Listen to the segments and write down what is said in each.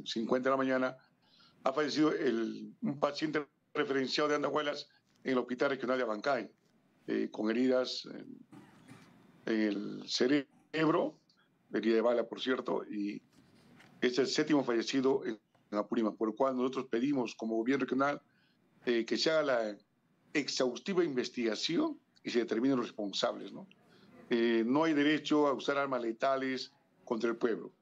11:50 de la mañana, ha fallecido un paciente referenciado de Andahuaylas en el Hospital Regional de Abancay, con heridas en el cerebro, herida de bala, por cierto, y es el 7º fallecido en Apurímac, por lo cual nosotros pedimos como gobierno regional que se haga la exhaustiva investigación y se determinen los responsables, ¿no? No hay derecho a usar armas letales contra el pueblo.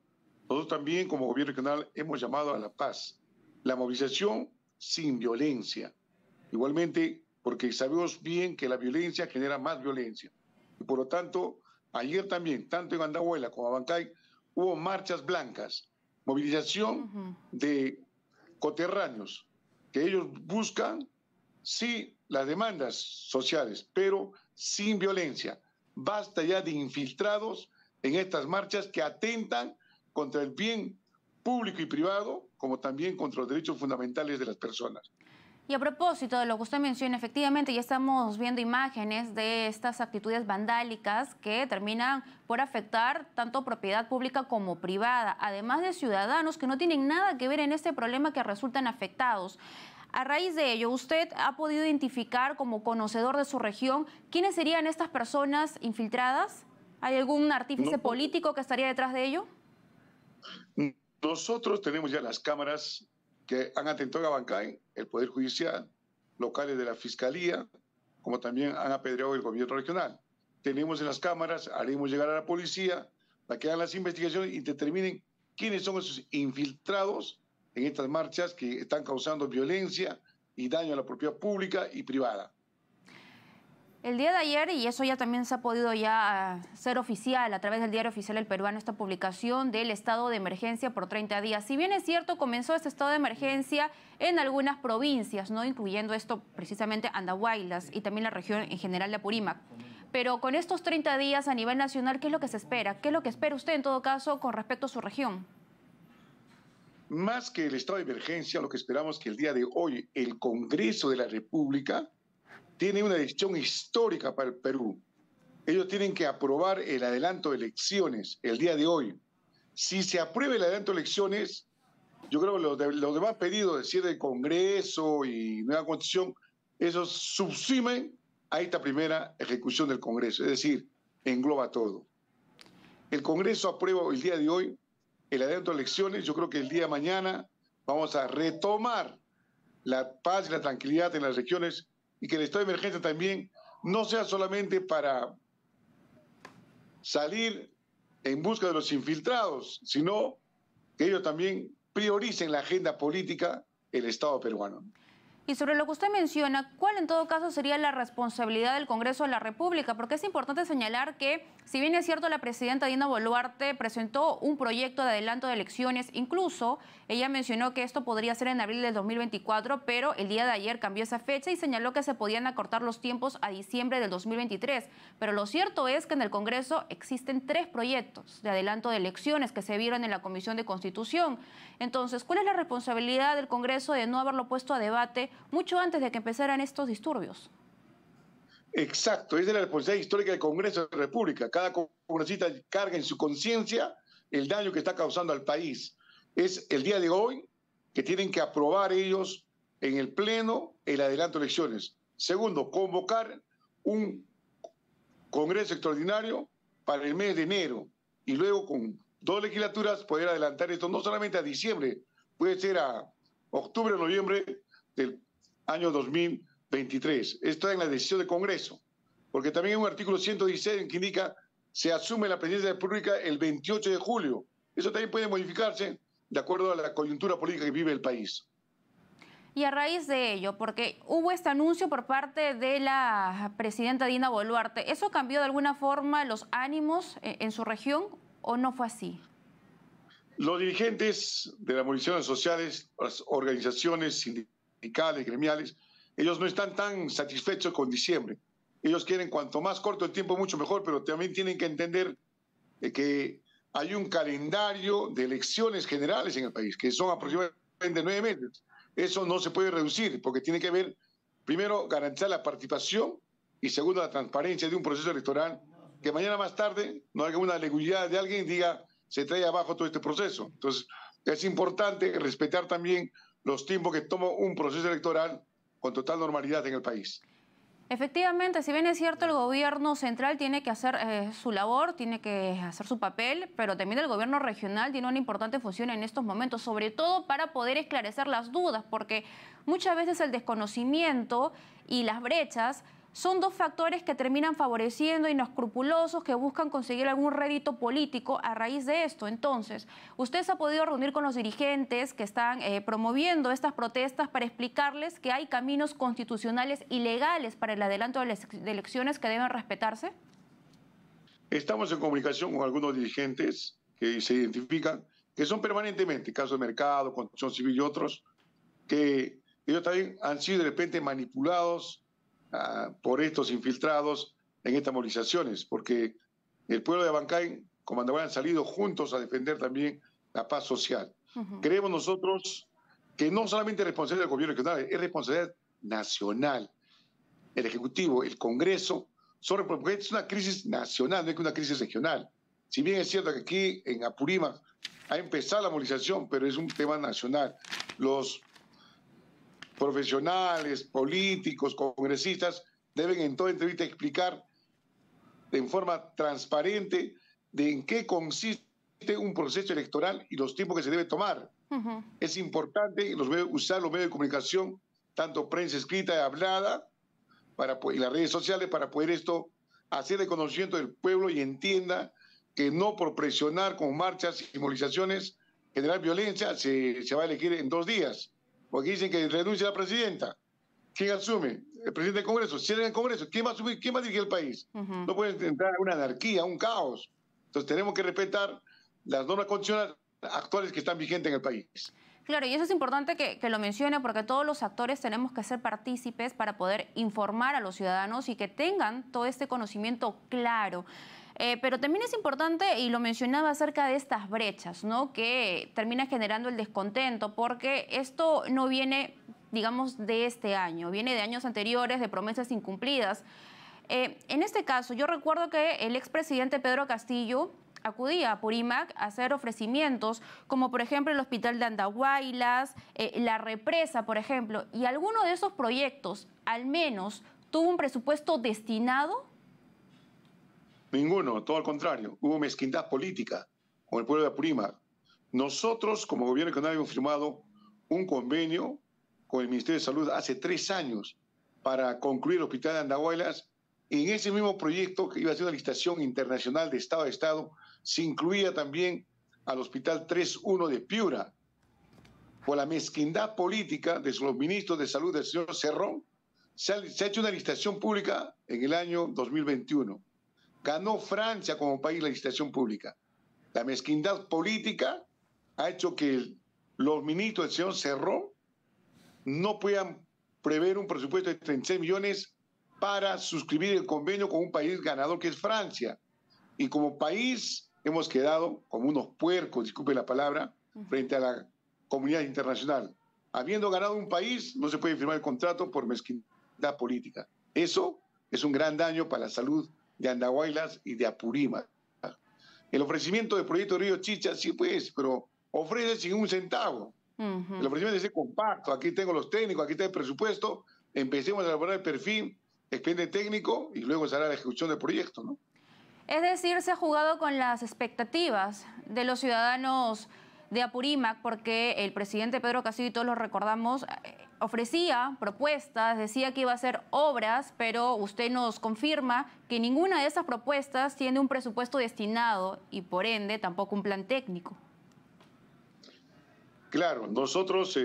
Nosotros también, como gobierno regional, hemos llamado a la paz, la movilización sin violencia. Igualmente, porque sabemos bien que la violencia genera más violencia. Y por lo tanto, ayer también, tanto en Andahuaylas como en Abancay, hubo marchas blancas, movilización de coterráneos, que ellos buscan, sí, las demandas sociales, pero sin violencia. Basta ya de infiltrados en estas marchas que atentan contra el bien público y privado, como también contra los derechos fundamentales de las personas. Y a propósito de lo que usted menciona, efectivamente ya estamos viendo imágenes de estas actitudes vandálicas que terminan por afectar tanto propiedad pública como privada, además de ciudadanos que no tienen nada que ver en este problema que resultan afectados. A raíz de ello, ¿usted ha podido identificar como conocedor de su región quiénes serían estas personas infiltradas? ¿Hay algún artífice político que estaría detrás de ello? Nosotros tenemos ya las cámaras que han atentado a Abancay, el Poder Judicial, locales de la Fiscalía, como también han apedreado el gobierno regional. Tenemos en las cámaras, haremos llegar a la policía para que hagan las investigaciones y determinen quiénes son esos infiltrados en estas marchas que están causando violencia y daño a la propiedad pública y privada. El día de ayer, y eso ya también se ha podido ya ser oficial a través del Diario Oficial El Peruano, esta publicación del estado de emergencia por 30 días. Si bien es cierto, comenzó este estado de emergencia en algunas provincias, ¿no?, incluyendo esto precisamente Andahuaylas y también la región en general de Apurímac. Pero con estos 30 días a nivel nacional, ¿qué es lo que se espera? ¿Qué es lo que espera usted en todo caso con respecto a su región? Más que el estado de emergencia, lo que esperamos es que el día de hoy el Congreso de la República tiene una decisión histórica para el Perú. Ellos tienen que aprobar el adelanto de elecciones el día de hoy. Si se aprueba el adelanto de elecciones, yo creo que los demás pedidos de cierre del Congreso y nueva constitución, esos subsumen a esta primera ejecución del Congreso, es decir, engloba todo. El Congreso aprueba el día de hoy el adelanto de elecciones. Yo creo que el día de mañana vamos a retomar la paz y la tranquilidad en las regiones y que el estado de emergencia también no sea solamente para salir en busca de los infiltrados, sino que ellos también prioricen la agenda política del Estado peruano. Y sobre lo que usted menciona, ¿cuál en todo caso sería la responsabilidad del Congreso de la República? Porque es importante señalar que, si bien es cierto, la presidenta Dina Boluarte presentó un proyecto de adelanto de elecciones, incluso ella mencionó que esto podría ser en abril del 2024, pero el día de ayer cambió esa fecha y señaló que se podían acortar los tiempos a diciembre del 2023. Pero lo cierto es que en el Congreso existen 3 proyectos de adelanto de elecciones que se vieron en la Comisión de Constitución. Entonces, ¿cuál es la responsabilidad del Congreso de no haberlo puesto a debate mucho antes de que empezaran estos disturbios? Exacto, esa es la responsabilidad histórica del Congreso de la República. Cada congresista carga en su conciencia el daño que está causando al país. Es el día de hoy que tienen que aprobar ellos en el Pleno el adelanto de elecciones. Segundo, convocar un Congreso extraordinario para el mes de enero y luego con 2 legislaturas poder adelantar esto no solamente a diciembre, puede ser a octubre o noviembre del año 2023. Esto es en la decisión del Congreso, porque también hay un artículo 116 que indica se asume la presidencia de la República el 28 de julio. Eso también puede modificarse de acuerdo a la coyuntura política que vive el país. Y a raíz de ello, porque hubo este anuncio por parte de la presidenta Dina Boluarte, ¿eso cambió de alguna forma los ánimos en su región o no fue así? Los dirigentes de las movilizaciones sociales, las organizaciones sindicales, gremiales, ellos no están tan satisfechos con diciembre. Ellos quieren cuanto más corto el tiempo, mucho mejor, pero también tienen que entender que hay un calendario de elecciones generales en el país, que son aproximadamente 9 meses. Eso no se puede reducir, porque tiene que ver, primero, garantizar la participación y segundo, la transparencia de un proceso electoral, que mañana más tarde no haya una legalidad de alguien y diga se trae abajo todo este proceso. Entonces, es importante respetar también los tiempos que toma un proceso electoral con total normalidad en el país. Efectivamente, si bien es cierto, el gobierno central tiene que hacer su labor, tiene que hacer su papel, pero también el gobierno regional tiene una importante función en estos momentos, sobre todo para poder esclarecer las dudas, porque muchas veces el desconocimiento y las brechas son dos factores que terminan favoreciendo inescrupulosos que buscan conseguir algún rédito político a raíz de esto. Entonces, usted se ha podido reunir con los dirigentes que están promoviendo estas protestas para explicarles que hay caminos constitucionales y legales para el adelanto de las elecciones que deben respetarse. Estamos en comunicación con algunos dirigentes que se identifican, que son permanentemente, casos de mercado, construcción civil y otros, que ellos también han sido de repente manipulados por estos infiltrados en estas movilizaciones, porque el pueblo de Abancay, como Andahuaylas, han salido juntos a defender también la paz social. Creemos nosotros que no solamente es responsabilidad del gobierno regional, es responsabilidad nacional. El Ejecutivo, el Congreso, porque es una crisis nacional, no es una crisis regional. Si bien es cierto que aquí en Apurímac ha empezado la movilización, pero es un tema nacional. Los profesionales, políticos, congresistas, deben en toda entrevista explicar en forma transparente de en qué consiste un proceso electoral y los tiempos que se debe tomar. Es importante usar los medios de comunicación, tanto prensa escrita y hablada, y las redes sociales, para poder hacer el conocimiento del pueblo y entienda que no por presionar con marchas y movilizaciones, generar violencia, se va a elegir en 2 días. Porque dicen que renuncia la presidenta. ¿Quién asume? El presidente del Congreso. Si en el Congreso, ¿quién va a asumir? ¿Quién va a dirigir el país? No puede entrar a una anarquía, a un caos. Entonces tenemos que respetar las normas constitucionales actuales que están vigentes en el país. Claro, y eso es importante que lo mencione, porque todos los actores tenemos que ser partícipes para poder informar a los ciudadanos y que tengan todo este conocimiento claro. Pero también es importante, y lo mencionaba, acerca de estas brechas, ¿no?, que termina generando el descontento, porque esto no viene, digamos, de este año, viene de años anteriores, de promesas incumplidas. En este caso, yo recuerdo que el expresidente Pedro Castillo acudía a Apurímac a hacer ofrecimientos, como por ejemplo el hospital de Andahuaylas, la represa, por ejemplo, y alguno de esos proyectos, al menos, tuvo un presupuesto destinado. Ninguno, todo al contrario. Hubo mezquindad política con el pueblo de Apurímac. Nosotros, como gobierno regional, hemos firmado un convenio con el Ministerio de Salud hace 3 años para concluir el hospital de Andahuaylas. Y en ese mismo proyecto, que iba a ser una licitación internacional de Estado a Estado, se incluía también al Hospital 3.1 de Piura. Por la mezquindad política de los ministros de Salud del señor Cerrón, se ha hecho una licitación pública en el año 2021. Ganó Francia como país la licitación pública. La mezquindad política ha hecho que los ministros del señor Cerrón no puedan prever un presupuesto de 36 millones para suscribir el convenio con un país ganador que es Francia. Y como país hemos quedado como unos puercos, disculpe la palabra, frente a la comunidad internacional. Habiendo ganado un país, no se puede firmar el contrato por mezquindad política. Eso es un gran daño para la salud de Andahuaylas y de Apurímac. El ofrecimiento del proyecto Río Chicha, sí pues, pero ofrece sin un centavo. El ofrecimiento es compacto, aquí tengo los técnicos, aquí está el presupuesto, empecemos a elaborar el perfil, expediente técnico y luego se hará la ejecución del proyecto, ¿no? Es decir, se ha jugado con las expectativas de los ciudadanos de Apurímac, porque el presidente Pedro Castillo, y todos lo recordamos, ofrecía propuestas, decía que iba a hacer obras, pero usted nos confirma que ninguna de esas propuestas tiene un presupuesto destinado y por ende tampoco un plan técnico. Claro, nosotros,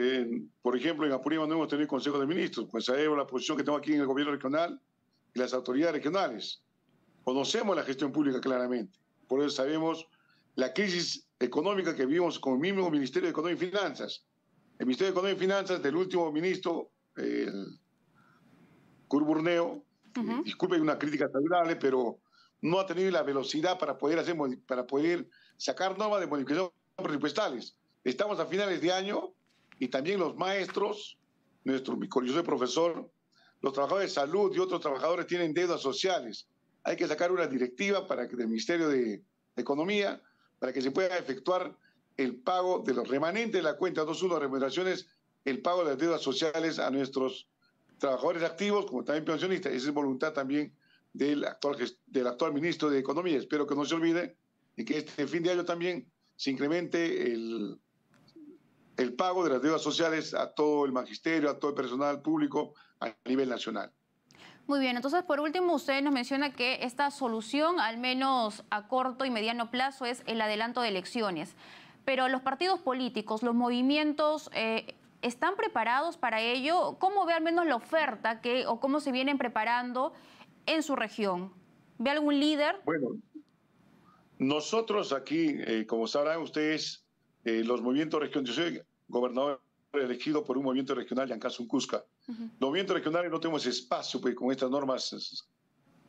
por ejemplo, en Apurímac no hemos tenido consejo de ministros, pues sabemos la posición que tengo aquí en el gobierno regional y las autoridades regionales. Conocemos la gestión pública claramente, por eso sabemos la crisis económica que vivimos con el mismo Ministerio de Economía y Finanzas. El Ministerio de Economía y Finanzas del último ministro, Curburneo, disculpe una crítica saludable, pero no ha tenido la velocidad para poder sacar normas de modificación presupuestales. Estamos a finales de año y también los maestros, yo soy profesor, los trabajadores de salud y otros trabajadores tienen deudas sociales. Hay que sacar una directiva para que del Ministerio de Economía, para que se pueda efectuar el pago de los remanentes de la cuenta 2.1 de remuneraciones, el pago de las deudas sociales a nuestros trabajadores activos, como también pensionistas. Esa es voluntad también del actual ministro de Economía. Espero que no se olvide y que este fin de año también se incremente el pago de las deudas sociales a todo el magisterio, a todo el personal público a nivel nacional. Muy bien, entonces por último usted nos menciona que esta solución, al menos a corto y mediano plazo, es el adelanto de elecciones. Pero los partidos políticos, los movimientos, ¿están preparados para ello? ¿Cómo ve al menos la oferta o cómo se vienen preparando en su región? ¿Ve algún líder? Bueno, nosotros aquí, como sabrán ustedes, los movimientos regionales, yo soy gobernador elegido por un movimiento regional, Yancasun Cusca. Los movimientos regionales no tenemos espacio pues, con estas normas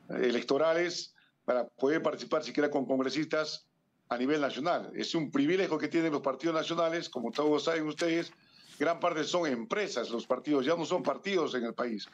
electorales para poder participar siquiera con congresistas a nivel nacional. Es un privilegio que tienen los partidos nacionales, como todos saben ustedes, gran parte son empresas, los partidos ya no son partidos en el país.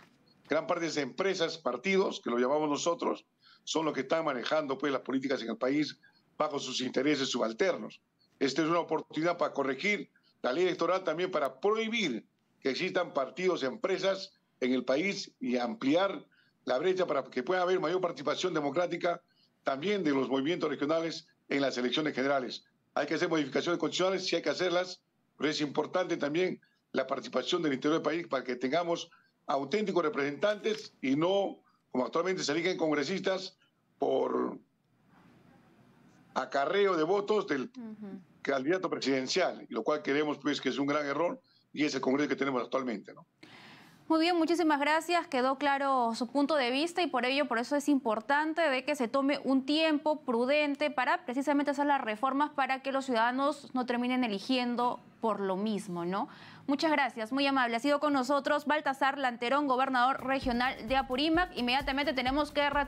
Gran parte de empresas, partidos, que lo llamamos nosotros, son los que están manejando pues, las políticas en el país bajo sus intereses subalternos. Esta es una oportunidad para corregir la ley electoral, también para prohibir que existan partidos y empresas en el país y ampliar la brecha para que pueda haber mayor participación democrática también de los movimientos regionales en las elecciones generales. Hay que hacer modificaciones constitucionales, sí hay que hacerlas, pero es importante también la participación del interior del país para que tengamos auténticos representantes y no, como actualmente se eligen congresistas, por acarreo de votos del candidato presidencial, y lo cual creemos pues que es un gran error y es el Congreso que tenemos actualmente, ¿no? Muy bien, muchísimas gracias. Quedó claro su punto de vista y por eso es importante de que se tome un tiempo prudente para precisamente hacer las reformas para que los ciudadanos no terminen eligiendo por lo mismo, ¿no? Muchas gracias, muy amable. Ha sido con nosotros Baltasar Lanterón, gobernador regional de Apurímac. Inmediatamente tenemos que retornar.